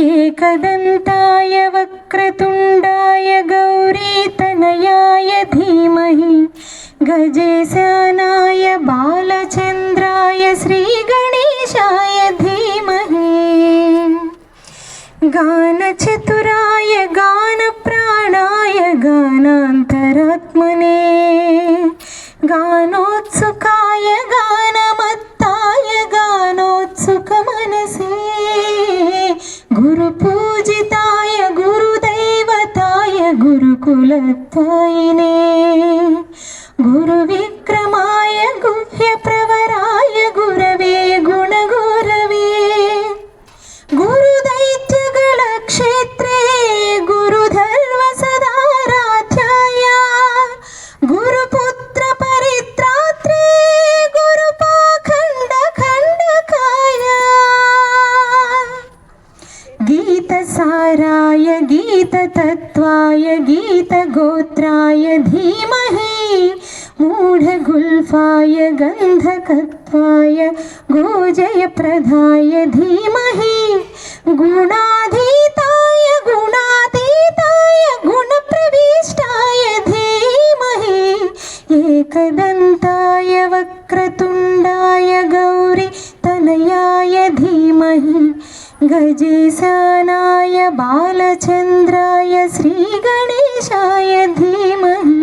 एकदन्ताय वक्रतुण्डाय गौरीतनयाय धीमहि गजेशानाय बालचन्द्राय श्रीगणेशाय धीमहि गानचतुराय गानप्राणाय गानान्तरात्मने गानोत्सुकाय गानमत्ताय गानोत्सुकमनसे गुरुपूजिताय गुरुदैवताय गुरुकुलत्तायिने गुरुविक्रमाय गुह्यप्रवराय गुरवे गुणगुरवे गुरुदैत्यगणक्षेत्रे गुरुधर्मसदाराध्याय गुरुपुत्रपरित्रात्रे गुरुपाखण्डखण्डकाय गीतसाराय गीततत्त्वाय गीतगोत्राय धीमहि मूढगुल्फाय गन्धकत्वाय गोजयप्रदाय धीमहि गुणाधीताय गुणातीताय गुणप्रविष्टाय धीमहि एकदन्ताय वक्रतुण्डाय गौरीतनयाय धीमहि गजेशानाय बालचन्द्राय श्रीगणेशाय धीमहि।